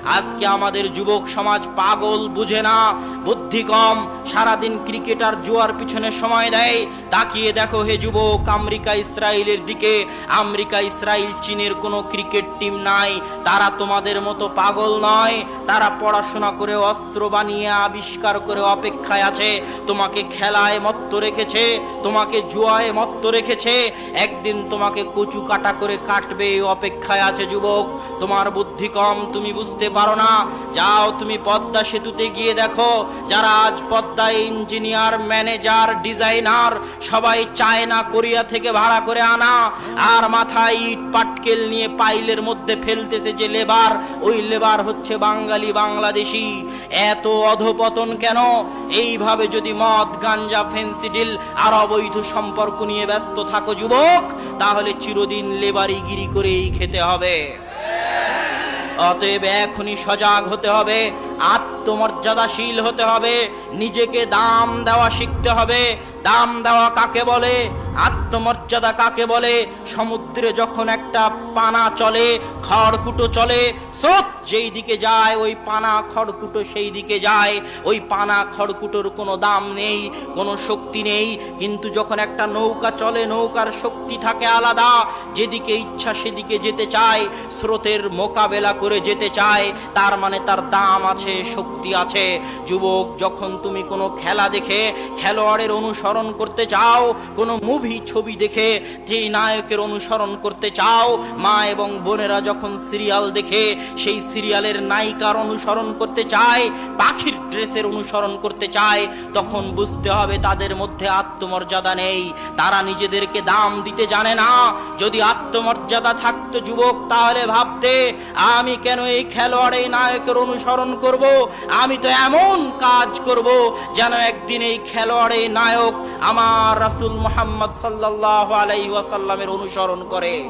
আজকে আমাদের যুবক সমাজ পাগল, বুঝে না, বুদ্ধি কম, সারাদিন ক্রিকেটার জুয়ার পিছনে সময় দেয়। তাকিয়ে দেখো হে যুবক, আমেরিকা ইসরায়েলের দিকে। আমেরিকা ইসরায়েল চীনের কোনো ক্রিকেট টিম নাই। তারা তোমাদের মতো পাগল নয়। তারা পড়াশোনা করে, অস্ত্র বানিয়ে, আবিষ্কার করে অপেক্ষায় আছে। তোমাকে খেলায় মত্ত রেখেছে, তোমাকে জুয়ায় মত্ত রেখেছে। একদিন তোমাকে কচু কাটা করে কাটবে, অপেক্ষায় আছে যুবক। তোমার বুদ্ধি কম, তুমি বুঝতে পারো না। যাও তুমি পদ্মা সেতুতে গিয়ে দেখো, যারা আজ পদ্মায় ইঞ্জিনিয়ার, ম্যানেজার, ডিজাইনার, সবাই চায়না, কোরিয়া থেকে ভাড়া করে আনা। আর মাথায় ইট পাটকেল নিয়ে পাইলের মধ্যে ফেলতেছে যে লেবার, ওই লেবার হচ্ছে বাঙালি, বাংলাদেশি। এত অধপতন কেন? এইভাবে যদি মদ, গাঞ্জা, ফেন্সিডিল আর অবৈধ সম্পর্ক নিয়ে ব্যস্ত থাকো যুবক, তাহলে চিরদিন লেবারিগিরি করেই খেতে হবে। অতএব এখনই সজাগ হতে হবে, আত্মমর্যাদাশীল হতে হবে, নিজেকে দাম দেওয়া শিখতে হবে। দাম দেওয়া কাকে বলে? আত্মমর্যাদা কাকে বলে? সমুদ্রে যখন একটা পানা চলে, খড়কুটো চলে, স্রোত যেই দিকে যায় ওই পানা খড়কুটো সেই দিকে যায়। ওই পানা খড়কুটোর কোনো দাম নেই, কোনো শক্তি নেই। কিন্তু যখন একটা নৌকা চলে, নৌকার শক্তি থাকে আলাদা, যেদিকে ইচ্ছা সেদিকে যেতে চায়, স্রোতের মোকাবেলা করে যেতে চায়, তার মানে তার দাম আছে, শক্তি আছে। যুবক, যখন তুমি কোনো খেলা দেখে খেলোয়াড়ের অনুসরণ করতে চাও, কোনো মুভি ছবি দেখে যে নায়কের অনুসরণ করতে চাও, মা এবং বোনেরা যখন সিরিয়াল দেখে সেই সিরিয়ালের নায়িকার অনুসরণ করতে চায়, পাখির ড্রেসের অনুসরণ করতে চায়, তখন বুঝতে হবে তাদের মধ্যে আত্মমর্যাদা নেই। তারা নিজেদেরকে দাম দিতে জানে না। যদি আত্মমর্যাদা থাকতো যুবক, তাহলে ভাবতে, আমি কেন এই খেলোয়াড়, এই নায়কের অনুসরণ করব? আমি তো এমন কাজ করব যেন একদিন এই খেলোয়াড়, এই নায়ক আমার রাসূল মুহাম্মদ সাল্লাল্লাহু আলাইহি ওয়াসাল্লামের অনুসরণ করে।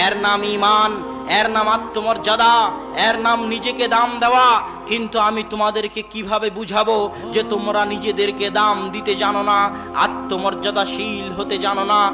এর নাম ঈমান, এর নাম আত্মমর্যাদা, এর নাম নিজেকে দাম দেওয়া। কিন্তু আমি তোমাদেরকে কিভাবে বুঝাবো যে তোমরা নিজেদেরকে দাম দিতে জানো না, আত্মমর্যাদাশীল হতে জানো না?